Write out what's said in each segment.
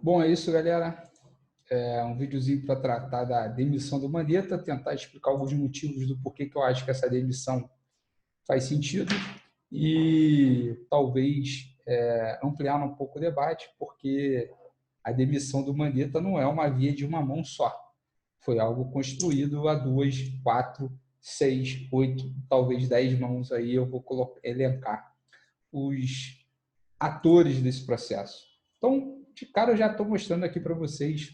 Bom, é isso, galera. É um videozinho para tratar da demissão do Mandetta, tentar explicar alguns motivos do porquê que eu acho que essa demissão faz sentido e talvez ampliar um pouco o debate, porque a demissão do Mandetta não é uma via de uma mão só. Foi algo construído a duas, quatro, seis, oito, talvez 10 mãos aí. Eu vou elencar os atores desse processo. Então, de cara, eu já estou mostrando aqui para vocês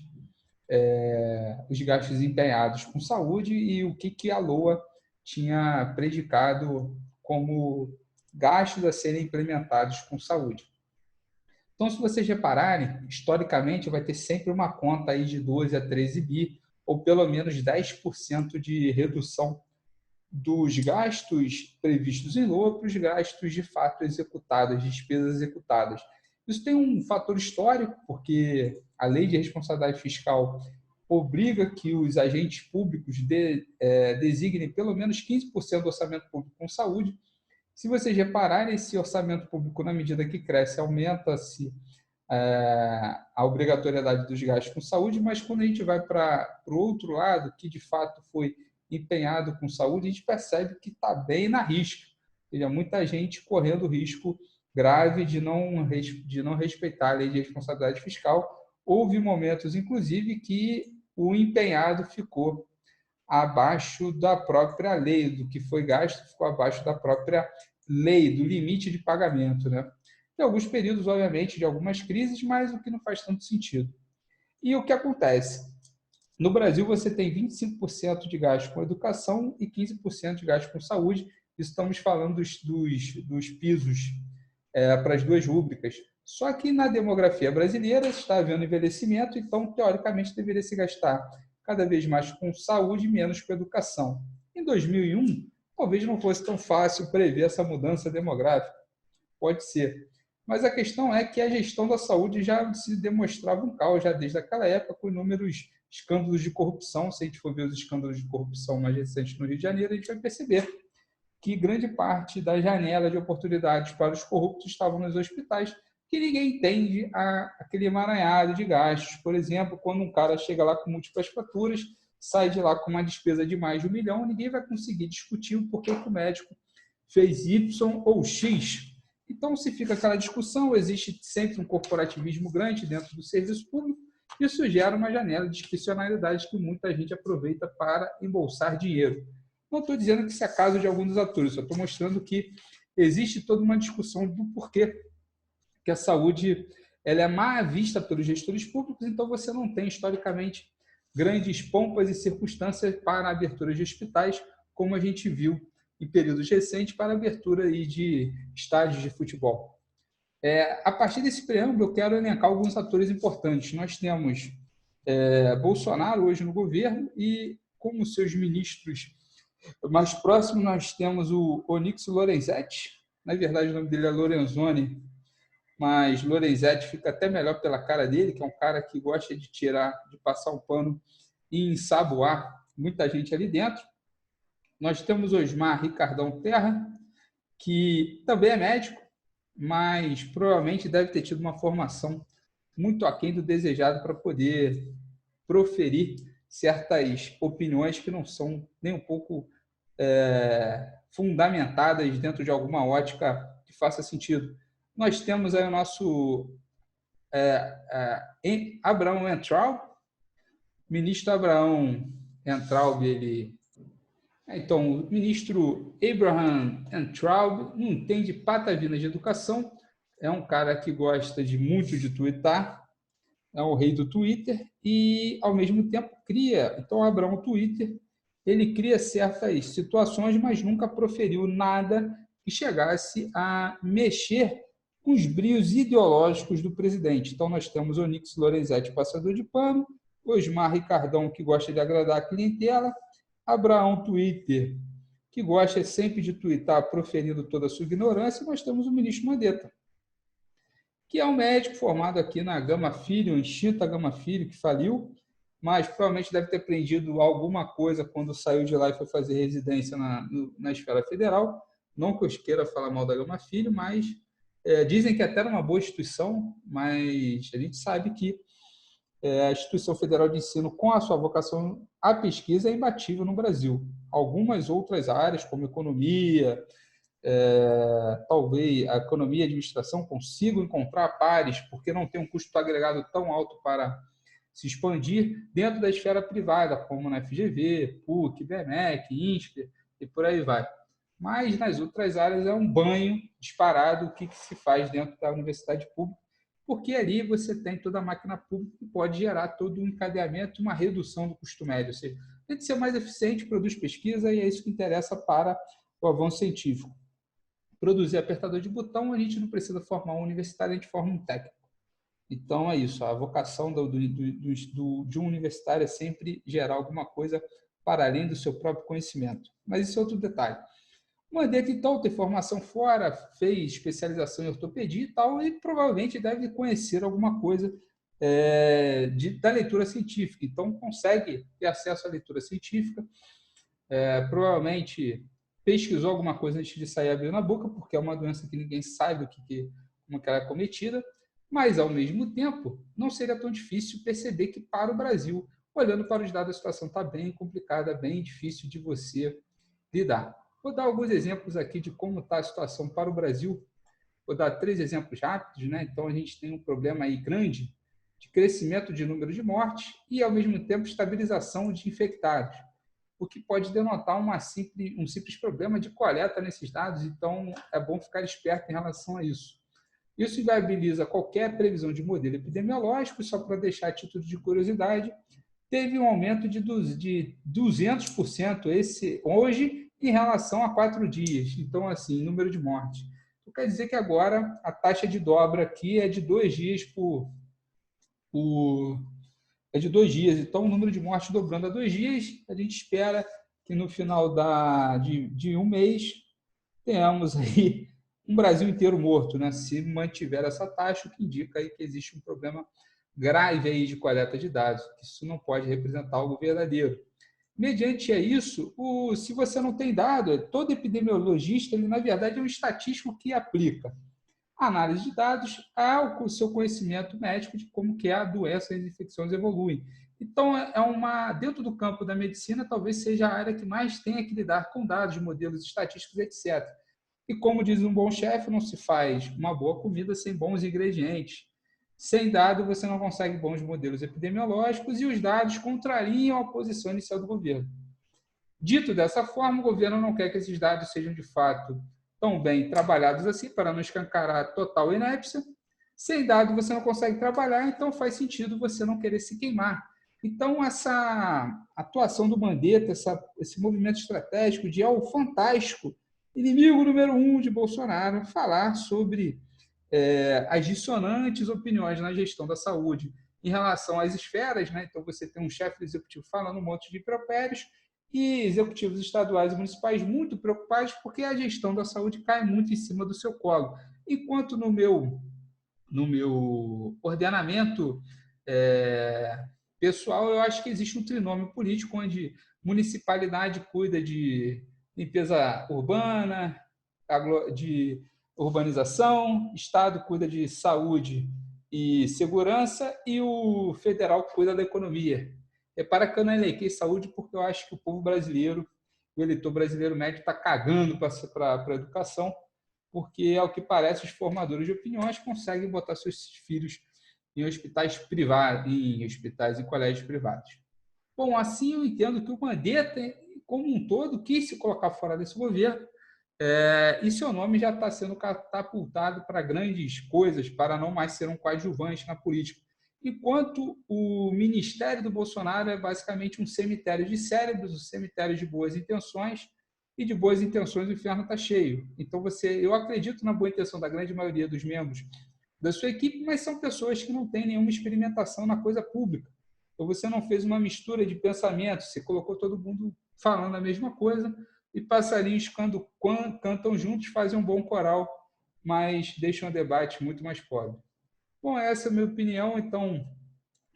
os gastos empenhados com saúde e o que a LOA tinha predicado como gastos a serem implementados com saúde. Então, se vocês repararem, historicamente vai ter sempre uma conta aí de 12 a 13 bi, ou pelo menos 10% de redução dos gastos previstos em LOA para os gastos de fato executados, despesas executadas. Isso tem um fator histórico, porque a Lei de Responsabilidade Fiscal obriga que os agentes públicos designem pelo menos 15% do orçamento público com saúde. Se vocês repararem, esse orçamento público, na medida que cresce, aumenta-se a obrigatoriedade dos gastos com saúde, mas quando a gente vai para o outro lado, que de fato foi empenhado com saúde, a gente percebe que está bem na risca. Ou seja, muita gente correndo risco grave de não respeitar a lei de responsabilidade fiscal. Houve momentos, inclusive, que o empenhado ficou abaixo da própria lei, do que foi gasto, ficou abaixo da própria lei, do limite de pagamento, né? Tem alguns períodos, obviamente, de algumas crises, mas o que não faz tanto sentido. E o que acontece? No Brasil, você tem 25% de gasto com educação e 15% de gasto com saúde. Estamos falando dos pisos para as duas rúbricas. Só que na demografia brasileira está havendo envelhecimento, então, teoricamente, deveria se gastar cada vez mais com saúde e menos com educação. Em 2001, talvez não fosse tão fácil prever essa mudança demográfica. Pode ser. Mas a questão é que a gestão da saúde já se demonstrava um caos já desde aquela época, com inúmeros escândalos de corrupção. Se a gente for ver os escândalos de corrupção mais recentes no Rio de Janeiro, a gente vai perceber que grande parte da janela de oportunidades para os corruptos estavam nos hospitais, que ninguém entende aquele emaranhado de gastos. Por exemplo, quando um cara chega lá com múltiplas faturas, sai de lá com uma despesa de mais de 1 milhão, ninguém vai conseguir discutir o porquê que o médico fez Y ou X. Então, se fica aquela discussão, existe sempre um corporativismo grande dentro do serviço público, isso gera uma janela de discricionalidade que muita gente aproveita para embolsar dinheiro. Não estou dizendo que isso é caso de alguns dos atores, só estou mostrando que existe toda uma discussão do porquê que a saúde ela é má vista pelos gestores públicos, então você não tem, historicamente, grandes pompas e circunstâncias para a abertura de hospitais, como a gente viu em períodos recentes para a abertura de estádios de futebol. A partir desse preâmbulo, eu quero elencar alguns atores importantes. Nós temos Bolsonaro hoje no governo e, como seus ministros mais próximos, nós temos o Onyx Lorenzeti. Na verdade, o nome dele é Lorenzoni, mas Lorenzetti fica até melhor pela cara dele, que é um cara que gosta de passar um pano e ensaboar muita gente ali dentro. Nós temos Osmar Ricardão Terra, que também é médico, mas provavelmente deve ter tido uma formação muito aquém do desejado para poder proferir certas opiniões que não são nem um pouco fundamentadas dentro de alguma ótica que faça sentido. Nós temos aí o nosso Abraão Entraub, ministro Abraão Entraub, então, o ministro Abraham Entraub não entende patavina de educação, é um cara que gosta muito de twittar, é o rei do Twitter e, ao mesmo tempo, então, Abraão Twitter, ele cria certas situações, mas nunca proferiu nada que chegasse a mexer com os brios ideológicos do presidente. Então, nós temos Onyx Lorenzeti, passador de pano, Osmar Ricardão, que gosta de agradar a clientela, Abraão Twitter, que gosta sempre de twittar, proferindo toda a sua ignorância, e nós temos o ministro Mandetta, que é um médico formado aqui na Gama Filho, Instituto Gama Filho, que faliu, mas provavelmente deve ter aprendido alguma coisa quando saiu de lá e foi fazer residência na esfera federal. Não que eu queira falar mal da Gama Filho, mas dizem que até era uma boa instituição, mas a gente sabe que a Instituição Federal de Ensino, com a sua vocação à pesquisa, é imbatível no Brasil. Algumas outras áreas, como economia, talvez a economia e a administração consigam encontrar pares, porque não tem um custo agregado tão alto para se expandir dentro da esfera privada, como na FGV, PUC, BMEC, INSPER e por aí vai. Mas nas outras áreas é um banho disparado o que se faz dentro da universidade pública, porque ali você tem toda a máquina pública que pode gerar todo um encadeamento, uma redução do custo médio. Ou seja, tem que ser mais eficiente, produz pesquisa e é isso que interessa para o avanço científico. Produzir apertador de botão, a gente não precisa formar um universitário, a gente forma um técnico. Então, é isso. A vocação de um universitário é sempre gerar alguma coisa para além do seu próprio conhecimento. Mas isso é outro detalhe. O Mandetta, então, tem formação fora, fez especialização em ortopedia e tal, e provavelmente deve conhecer alguma coisa da leitura científica. Então, consegue ter acesso à leitura científica. Provavelmente pesquisou alguma coisa antes de sair abrindo na boca, porque é uma doença que ninguém sabe como que ela é cometida. Mas, ao mesmo tempo, não seria tão difícil perceber que, para o Brasil, olhando para os dados, a situação está bem complicada, bem difícil de você lidar. Vou dar alguns exemplos aqui de como está a situação para o Brasil. Vou dar 3 exemplos rápidos, né? Então, a gente tem um problema aí grande de crescimento de número de mortes e, ao mesmo tempo, estabilização de infectados, o que pode denotar um simples problema de coleta nesses dados. Então, é bom ficar esperto em relação a isso. Isso inviabiliza qualquer previsão de modelo epidemiológico, só para deixar a título de curiosidade, teve um aumento de 200% hoje em relação a 4 dias. Então, assim, número de mortes. Então, quer dizer que agora a taxa de dobra aqui é de 2 dias é de 2 dias. Então, o número de mortes dobrando a 2 dias, a gente espera que no final de um mês tenhamos aí um Brasil inteiro morto, né? Se mantiver essa taxa, o que indica aí que existe um problema grave aí de coleta de dados, que isso não pode representar algo verdadeiro. Mediante isso, se você não tem dado, todo epidemiologista, ele na verdade é um estatístico que aplica a análise de dados ao seu conhecimento médico de como que a doença e as infecções evoluem. Então, dentro do campo da medicina, talvez seja a área que mais tenha que lidar com dados, modelos estatísticos, etc. E como diz um bom chefe, não se faz uma boa comida sem bons ingredientes. Sem dado, você não consegue bons modelos epidemiológicos e os dados contrariam a posição inicial do governo. Dito dessa forma, o governo não quer que esses dados sejam, de fato, tão bem trabalhados assim, para não escancarar a total inépcia. Sem dado, você não consegue trabalhar, então faz sentido você não querer se queimar. Então, essa atuação do Mandetta, esse movimento estratégico de ao fantástico inimigo número 1 de Bolsonaro, falar sobre as dissonantes opiniões na gestão da saúde em relação às esferas, né? Então, você tem um chefe do executivo falando um monte de impropérios e executivos estaduais e municipais muito preocupados porque a gestão da saúde cai muito em cima do seu colo. Enquanto no meu ordenamento pessoal, eu acho que existe um trinômio político onde municipalidade cuida de limpeza urbana, de urbanização, Estado cuida de saúde e segurança e o federal cuida da economia. Repara que eu não elenquei saúde porque eu acho que o povo brasileiro, o eleitor brasileiro médio, está cagando para a educação, porque, ao que parece, os formadores de opiniões conseguem botar seus filhos em hospitais privados, em hospitais e colégios privados. Bom, assim eu entendo que o Mandetta, como um todo, quis se colocar fora desse governo, e seu nome já está sendo catapultado para grandes coisas, para não mais ser um coadjuvante na política. Enquanto o ministério do Bolsonaro é basicamente um cemitério de cérebros, um cemitério de boas intenções, e de boas intenções o inferno está cheio. Então, eu acredito na boa intenção da grande maioria dos membros da sua equipe, mas são pessoas que não têm nenhuma experimentação na coisa pública. Então, você não fez uma mistura de pensamentos, você colocou todo mundo falando a mesma coisa, e passarinhos, quando cantam juntos, fazem um bom coral, mas deixam o debate muito mais pobre. Bom, essa é a minha opinião, então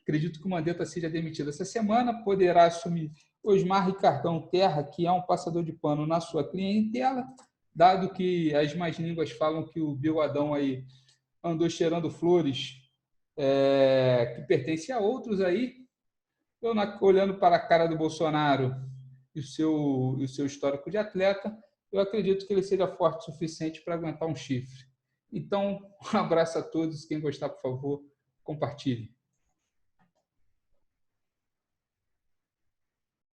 acredito que o Mandetta seja demitido essa semana, poderá assumir Osmar Ricardão Terra, que é um passador de pano na sua clientela, dado que as más línguas falam que o Bill Adão aí andou cheirando flores que pertence a outros aí. Eu, olhando para a cara do Bolsonaro e o seu histórico de atleta, eu acredito que ele seja forte o suficiente para aguentar um chifre. Então, um abraço a todos. Quem gostar, por favor, compartilhe.